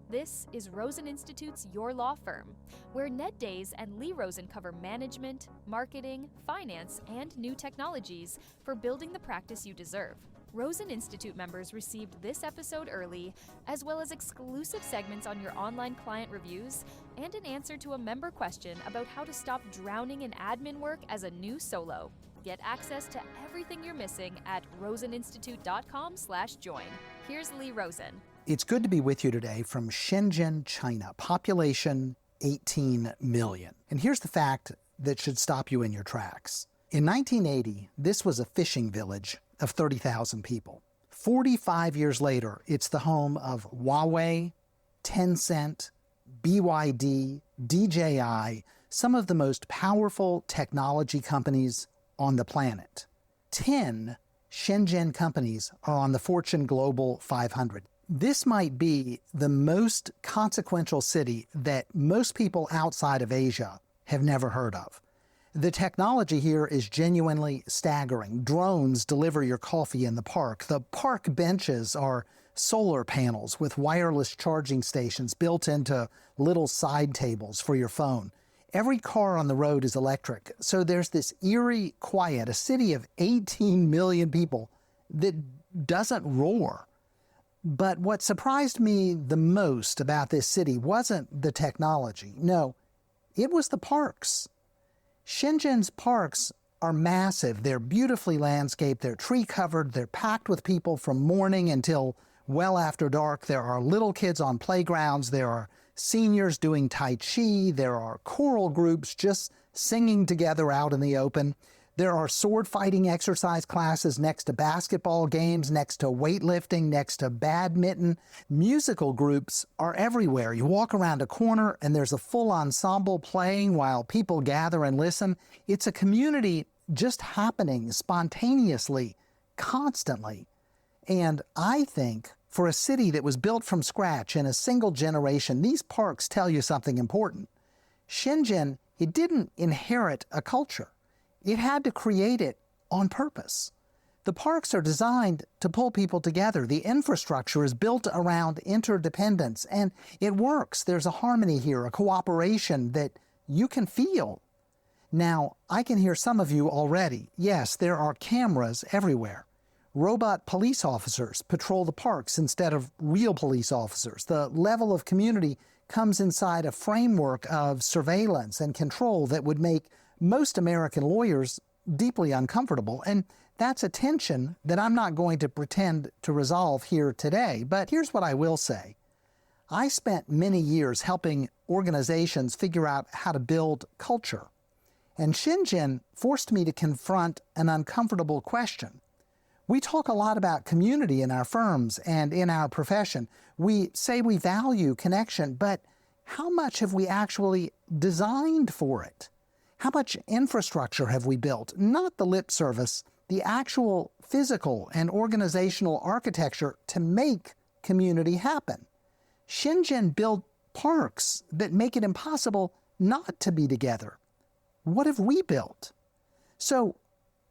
This is Rosen Institute's Your Law Firm, where Ned Days and Lee Rosen cover management, marketing, finance, and new technologies for building the practice you deserve. Rosen Institute members received this episode early, as well as exclusive segments on your online client reviews and an answer to a member question about how to stop drowning in admin work as a new solo. Get access to everything you're missing at roseninstitute.com/join. Here's Lee Rosen. It's good to be with you today from Shenzhen, China. Population 18 million. And here's the fact that should stop you in your tracks. In 1980, this was a fishing village of 30,000 people. 45 years later, it's the home of Huawei, Tencent, BYD, DJI, some of the most powerful technology companies on the planet. 10 Shenzhen companies are on the Fortune Global 500. This might be the most consequential city that most people outside of Asia have never heard of. The technology here is genuinely staggering. Drones deliver your coffee in the park. The park benches are solar panels with wireless charging stations built into little side tables for your phone. Every car on the road is electric, so there's this eerie quiet, a city of 18 million people that doesn't roar. But what surprised me the most about this city wasn't the technology. No, it was the parks. Shenzhen's parks are massive. They're beautifully landscaped. They're tree-covered. They're packed with people from morning until well after dark. There are little kids on playgrounds. There are seniors doing Tai Chi. There are choral groups just singing together out in the open. There are sword fighting exercise classes next to basketball games, next to weightlifting, next to badminton. Musical groups are everywhere. You walk around a corner and there's a full ensemble playing while people gather and listen. It's a community just happening spontaneously, constantly. And I think for a city that was built from scratch in a single generation, these parks tell you something important. Shenzhen, it didn't inherit a culture. It had to create it on purpose. The parks are designed to pull people together. The infrastructure is built around interdependence, and it works. There's a harmony here, a cooperation that you can feel. Now, I can hear some of you already. Yes, there are cameras everywhere. Robot police officers patrol the parks instead of real police officers. The level of community comes inside a framework of surveillance and control that would make most American lawyers deeply uncomfortable. And that's a tension that I'm not going to pretend to resolve here today. But here's what I will say. I spent many years helping organizations figure out how to build culture. And Shenzhen forced me to confront an uncomfortable question. We talk a lot about community in our firms and in our profession. We say we value connection, but how much have we actually designed for it? How much infrastructure have we built? Not the lip service, the actual physical and organizational architecture to make community happen. Shenzhen built parks that make it impossible not to be together. What have we built? So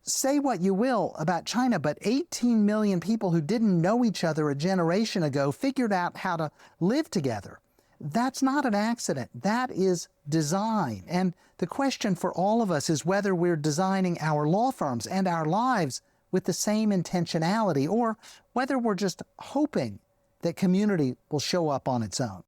say what you will about China, but 18 million people who didn't know each other a generation ago figured out how to live together. That's not an accident. That is design. And the question for all of us is whether we're designing our law firms and our lives with the same intentionality, or whether we're just hoping that community will show up on its own.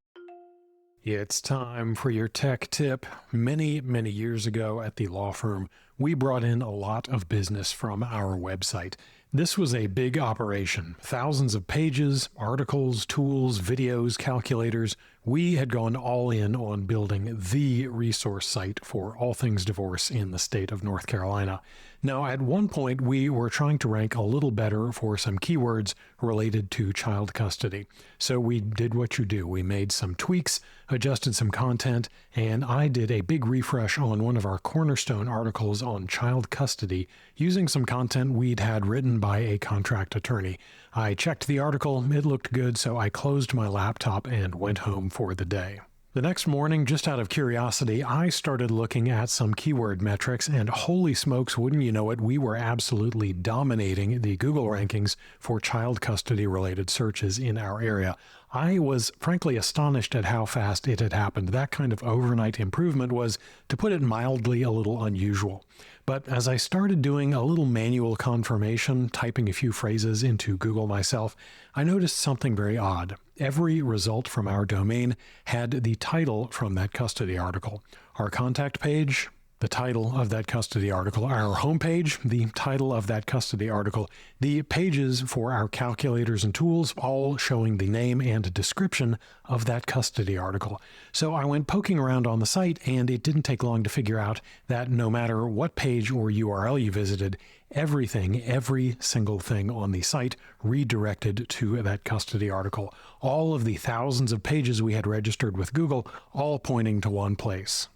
It's time for your tech tip. Many, many years ago at the law firm, we brought in a lot of business from our website. This was a big operation. Thousands of pages, articles, tools, videos, calculators. We had gone all in on building the resource site for all things divorce in the state of North Carolina. Now, at one point, we were trying to rank a little better for some keywords related to child custody. So we did what you do. We made some tweaks, adjusted some content, and I did a big refresh on one of our cornerstone articles on child custody using some content we'd had written by a contract attorney. I checked the article, it looked good, so I closed my laptop and went home for the day. The next morning, just out of curiosity, I started looking at some keyword metrics, and holy smokes, wouldn't you know it, we were absolutely dominating the Google rankings for child custody-related searches in our area. I was frankly astonished at how fast it had happened. That kind of overnight improvement was, to put it mildly, a little unusual. But as I started doing a little manual confirmation, typing a few phrases into Google myself, I noticed something very odd. Every result from our domain had the title from that custody article. Our contact page, the title of that custody article. Our homepage, the title of that custody article. The pages for our calculators and tools, all showing the name and description of that custody article. So I went poking around on the site, and it didn't take long to figure out that no matter what page or URL you visited, everything, every single thing on the site redirected to that custody article. All of the thousands of pages we had registered with Google, all pointing to one place.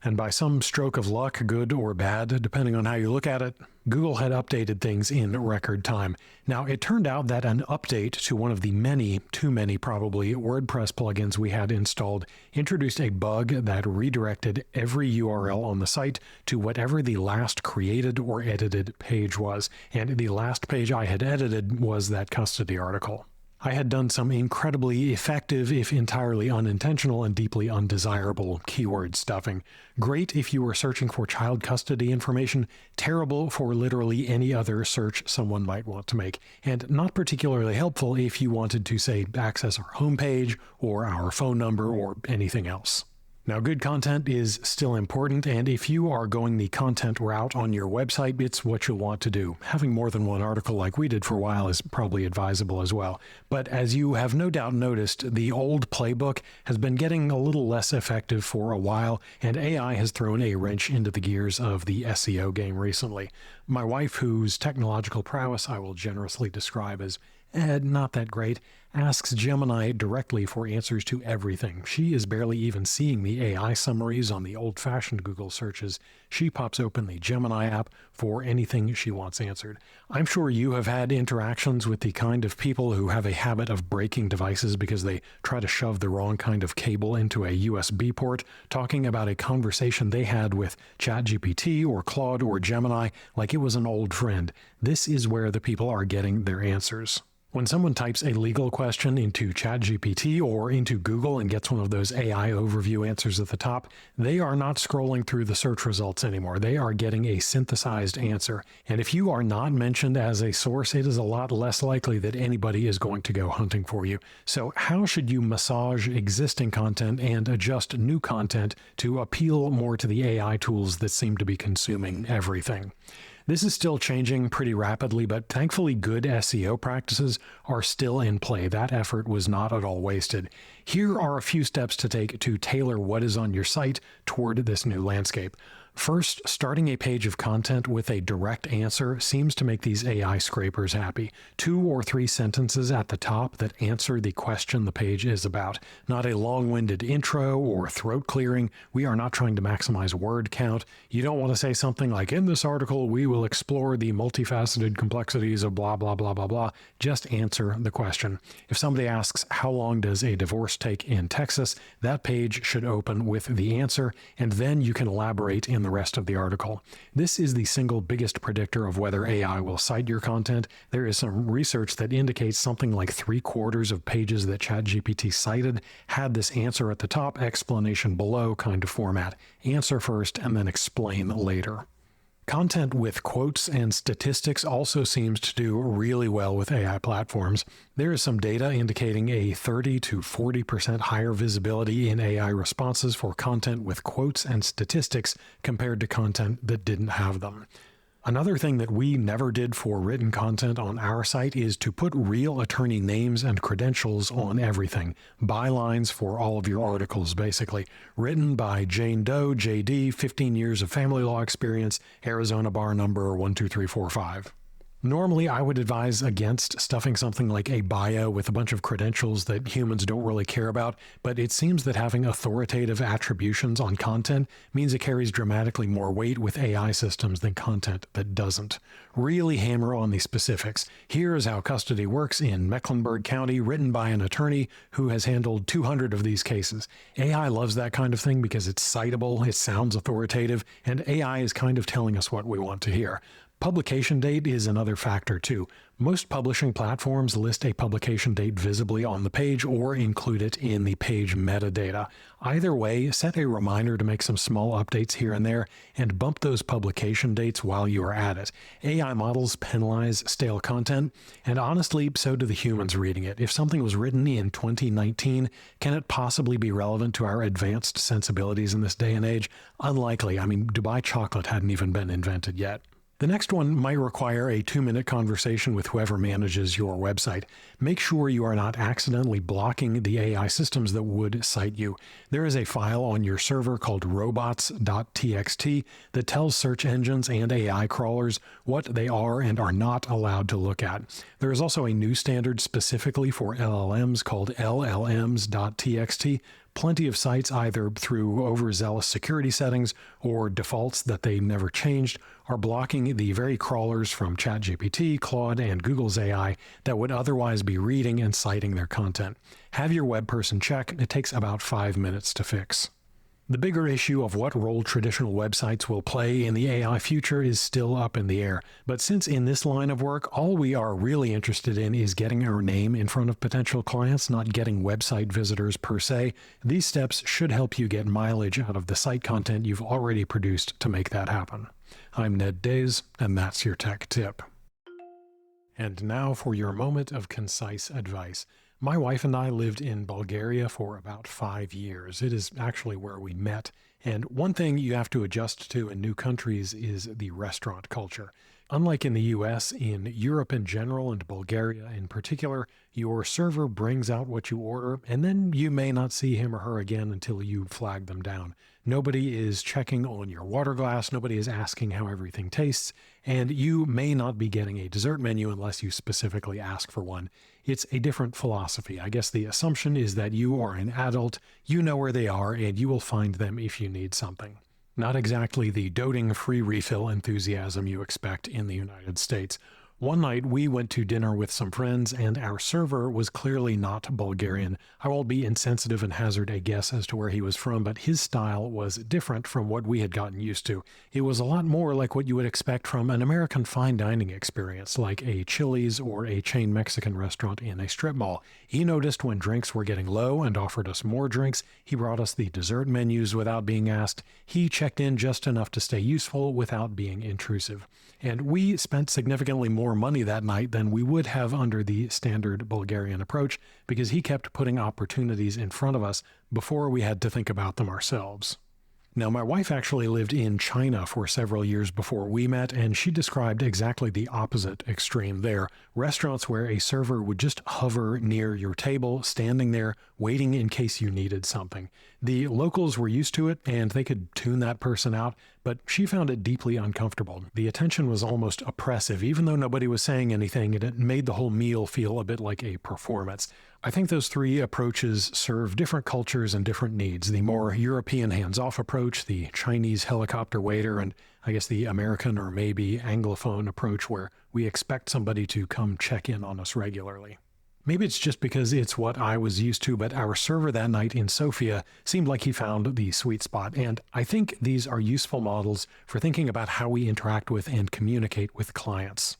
And by some stroke of luck, good or bad, depending on how you look at it, Google had updated things in record time. Now, it turned out that an update to one of the many, too many probably, WordPress plugins we had installed introduced a bug that redirected every URL on the site to whatever the last created or edited page was. And the last page I had edited was that custody article. I had done some incredibly effective, if entirely unintentional and deeply undesirable, keyword stuffing. Great if you were searching for child custody information, terrible for literally any other search someone might want to make, and not particularly helpful if you wanted to, say, access our homepage or our phone number or anything else. Now, good content is still important, and if you are going the content route on your website, it's what you'll want to do. Having more than one article like we did for a while is probably advisable as well. But as you have no doubt noticed, the old playbook has been getting a little less effective for a while, and AI has thrown a wrench into the gears of the SEO game recently. My wife, whose technological prowess I will generously describe as not that great, asks Gemini directly for answers to everything. She is barely even seeing the AI summaries on the old-fashioned Google searches. She pops open the Gemini app for anything she wants answered. I'm sure you have had interactions with the kind of people who have a habit of breaking devices because they try to shove the wrong kind of cable into a USB port, talking about a conversation they had with ChatGPT or Claude or Gemini like it was an old friend. This is where the people are getting their answers. When someone types a legal question into ChatGPT or into Google and gets one of those AI overview answers at the top, they are not scrolling through the search results anymore. They are getting a synthesized answer. And if you are not mentioned as a source, it is a lot less likely that anybody is going to go hunting for you. So how should you massage existing content and adjust new content to appeal more to the AI tools that seem to be consuming everything? This is still changing pretty rapidly, but thankfully good SEO practices are still in play. That effort was not at all wasted. Here are a few steps to take to tailor what is on your site toward this new landscape. First, starting a page of content with a direct answer seems to make these AI scrapers happy. 2 or 3 sentences at the top that answer the question the page is about. Not a long-winded intro or throat clearing. We are not trying to maximize word count. You don't want to say something like, in this article, we will explore the multifaceted complexities of blah, blah, blah, blah, blah. Just answer the question. If somebody asks, how long does a divorce take in Texas? That page should open with the answer, and then you can elaborate in the rest of the article. This is the single biggest predictor of whether AI will cite your content. There is some research that indicates something like 3/4 of pages that ChatGPT cited had this answer at the top, explanation below kind of format. Answer first and then explain later. Content with quotes and statistics also seems to do really well with AI platforms. There is some data indicating a 30 to 40% higher visibility in AI responses for content with quotes and statistics compared to content that didn't have them. Another thing that we never did for written content on our site is to put real attorney names and credentials on everything. Bylines for all of your articles, basically. Written by Jane Doe, JD, 15 years of family law experience, Arizona bar number 12345. Normally, I would advise against stuffing something like a bio with a bunch of credentials that humans don't really care about, but it seems that having authoritative attributions on content means it carries dramatically more weight with AI systems than content that doesn't. Really hammer on the specifics. Here is how custody works in Mecklenburg County, written by an attorney who has handled 200 of these cases. AI loves that kind of thing because it's citable, it sounds authoritative, and AI is kind of telling us what we want to hear. Publication date is another factor too. Most publishing platforms list a publication date visibly on the page or include it in the page metadata. Either way, set a reminder to make some small updates here and there and bump those publication dates while you are at it. AI models penalize stale content, and honestly, so do the humans reading it. If something was written in 2019, can it possibly be relevant to our advanced sensibilities in this day and age? Unlikely. I mean, Dubai chocolate hadn't even been invented yet. The next one might require a 2-minute conversation with whoever manages your website. Make sure you are not accidentally blocking the AI systems that would cite you. There is a file on your server called robots.txt that tells search engines and AI crawlers what they are and are not allowed to look at. There is also a new standard specifically for LLMs called llms.txt. Plenty of sites, either through overzealous security settings or defaults that they never changed, are blocking the very crawlers from ChatGPT, Claude, and Google's AI that would otherwise be reading and citing their content. Have your web person check. It takes about 5 minutes to fix. The bigger issue of what role traditional websites will play in the AI future is still up in the air. But since in this line of work, all we are really interested in is getting our name in front of potential clients, not getting website visitors per se, these steps should help you get mileage out of the site content you've already produced to make that happen. I'm Ned Days, and that's your tech tip. And now for your moment of concise advice. My wife and I lived in Bulgaria for about 5 years. It is actually where we met. And one thing you have to adjust to in new countries is the restaurant culture. Unlike in the US, in Europe in general and Bulgaria in particular, your server brings out what you order, and then you may not see him or her again until you flag them down. Nobody is checking on your water glass, nobody is asking how everything tastes, and you may not be getting a dessert menu unless you specifically ask for one. It's a different philosophy. I guess the assumption is that you are an adult, you know where they are, and you will find them if you need something. Not exactly the doting free refill enthusiasm you expect in the United States. One night, we went to dinner with some friends, and our server was clearly not Bulgarian. I won't be insensitive and hazard a guess as to where he was from, but his style was different from what we had gotten used to. It was a lot more like what you would expect from an American fine dining experience, like a Chili's or a chain Mexican restaurant in a strip mall. He noticed when drinks were getting low and offered us more drinks. He brought us the dessert menus without being asked. He checked in just enough to stay useful without being intrusive. And we spent significantly more money that night than we would have under the standard Bulgarian approach because he kept putting opportunities in front of us before we had to think about them ourselves. Now, my wife actually lived in China for several years before we met, and she described exactly the opposite extreme there. Restaurants where a server would just hover near your table, standing there, waiting in case you needed something. The locals were used to it, and they could tune that person out, but she found it deeply uncomfortable. The attention was almost oppressive. Even though nobody was saying anything, it made the whole meal feel a bit like a performance. I think those three approaches serve different cultures and different needs. The more European hands-off approach, the Chinese helicopter waiter, and I guess the American or maybe Anglophone approach where we expect somebody to come check in on us regularly. Maybe it's just because it's what I was used to, but our server that night in Sofia seemed like he found the sweet spot, and I think these are useful models for thinking about how we interact with and communicate with clients.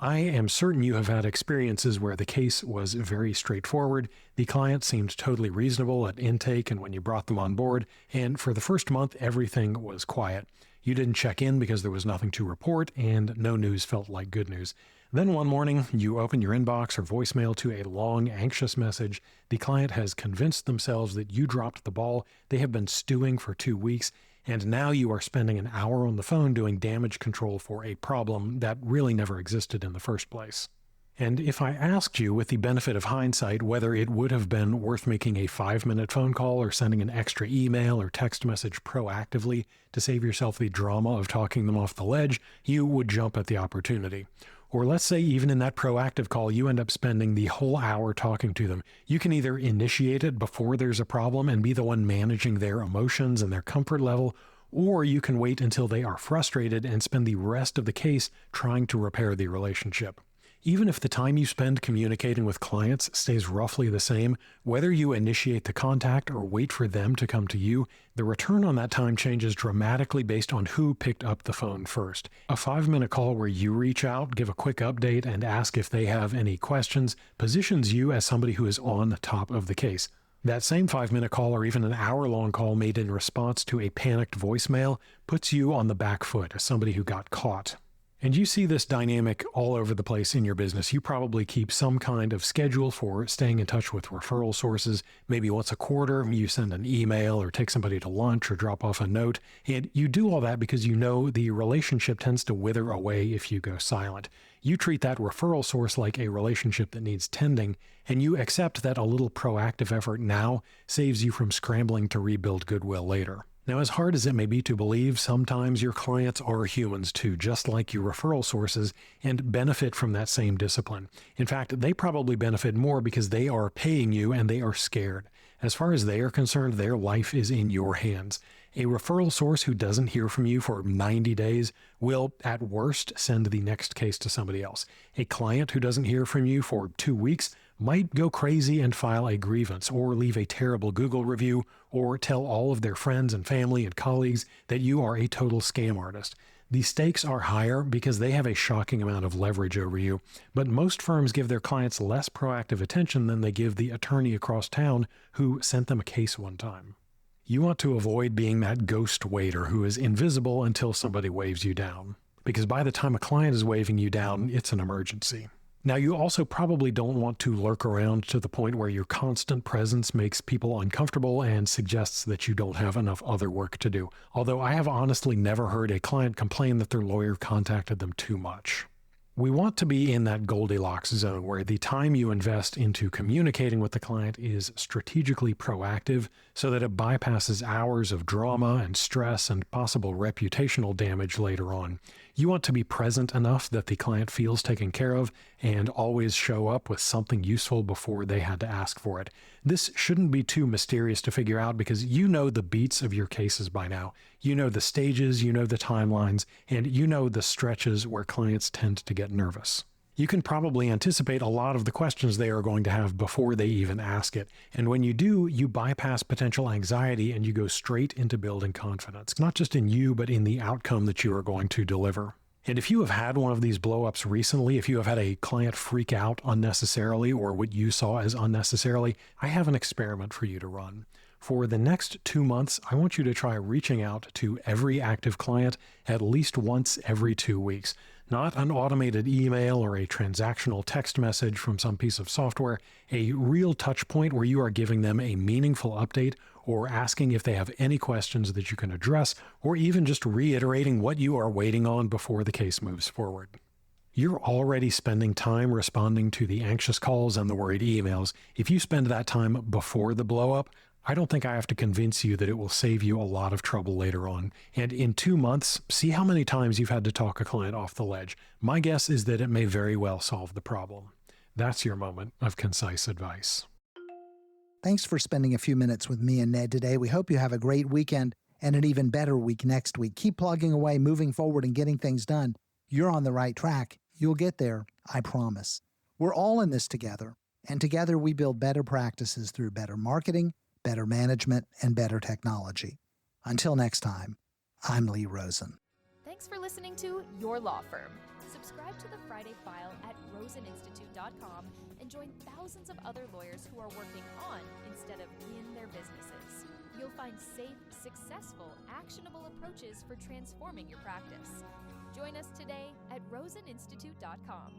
I am certain you have had experiences where the case was very straightforward, the client seemed totally reasonable at intake and when you brought them on board, and for the first month everything was quiet. You didn't check in because there was nothing to report, and no news felt like good news. Then one morning, you open your inbox or voicemail to a long, anxious message. The client has convinced themselves that you dropped the ball, they have been stewing for 2 weeks, and now you are spending an hour on the phone doing damage control for a problem that really never existed in the first place. And if I asked you, with the benefit of hindsight, whether it would have been worth making a 5-minute phone call or sending an extra email or text message proactively to save yourself the drama of talking them off the ledge, you would jump at the opportunity. Or let's say even in that proactive call, you end up spending the whole hour talking to them. You can either initiate it before there's a problem and be the one managing their emotions and their comfort level, or you can wait until they are frustrated and spend the rest of the case trying to repair the relationship. Even if the time you spend communicating with clients stays roughly the same, whether you initiate the contact or wait for them to come to you, the return on that time changes dramatically based on who picked up the phone first. A 5-minute call where you reach out, give a quick update, and ask if they have any questions positions you as somebody who is on top of the case. That same 5-minute call or even an hour-long call made in response to a panicked voicemail puts you on the back foot as somebody who got caught. And you see this dynamic all over the place in your business. You probably keep some kind of schedule for staying in touch with referral sources. Maybe once a quarter, you send an email or take somebody to lunch or drop off a note. And you do all that because you know the relationship tends to wither away if you go silent. You treat that referral source like a relationship that needs tending, and you accept that a little proactive effort now saves you from scrambling to rebuild goodwill later. Now, as hard as it may be to believe, sometimes your clients are humans too, just like your referral sources, and benefit from that same discipline. In fact, they probably benefit more because they are paying you and they are scared. As far as they are concerned, their life is in your hands. A referral source who doesn't hear from you for 90 days will, at worst, send the next case to somebody else. A client who doesn't hear from you for 2 weeks might go crazy and file a grievance or leave a terrible Google review or tell all of their friends and family and colleagues that you are a total scam artist. The stakes are higher because they have a shocking amount of leverage over you, but most firms give their clients less proactive attention than they give the attorney across town who sent them a case one time. You want to avoid being that ghost waiter who is invisible until somebody waves you down, because by the time a client is waving you down, it's an emergency. Now, you also probably don't want to lurk around to the point where your constant presence makes people uncomfortable and suggests that you don't have enough other work to do. Although I have honestly never heard a client complain that their lawyer contacted them too much. We want to be in that Goldilocks zone where the time you invest into communicating with the client is strategically proactive so that it bypasses hours of drama and stress and possible reputational damage later on. You want to be present enough that the client feels taken care of and always show up with something useful before they had to ask for it. This shouldn't be too mysterious to figure out because you know the beats of your cases by now. You know the stages, you know the timelines, and you know the stretches where clients tend to get nervous. You can probably anticipate a lot of the questions they are going to have before they even ask it. And when you do, you bypass potential anxiety and you go straight into building confidence, not just in you, but in the outcome that you are going to deliver. And if you have had one of these blow-ups recently, if you have had a client freak out unnecessarily or what you saw as unnecessarily, I have an experiment for you to run. For the next 2 months, I want you to try reaching out to every active client at least once every 2 weeks. Not an automated email or a transactional text message from some piece of software, a real touch point where you are giving them a meaningful update or asking if they have any questions that you can address, or even just reiterating what you are waiting on before the case moves forward. You're already spending time responding to the anxious calls and the worried emails. If you spend that time before the blow-up, I don't think I have to convince you that it will save you a lot of trouble later on. And in 2 months, see how many times you've had to talk a client off the ledge. My guess is that it may very well solve the problem. That's your moment of concise advice. Thanks for spending a few minutes with me and Ned today. We hope you have a great weekend and an even better week next week. Keep plugging away, moving forward, and getting things done. You're on the right track. You'll get there, I promise. We're all in this together, and together we build better practices through better marketing, better management, and better technology. Until next time, I'm Lee Rosen. Thanks for listening to Your Law Firm. Subscribe to the Friday File at roseninstitute.com and join thousands of other lawyers who are working on instead of in their businesses. You'll find safe, successful, actionable approaches for transforming your practice. Join us today at roseninstitute.com.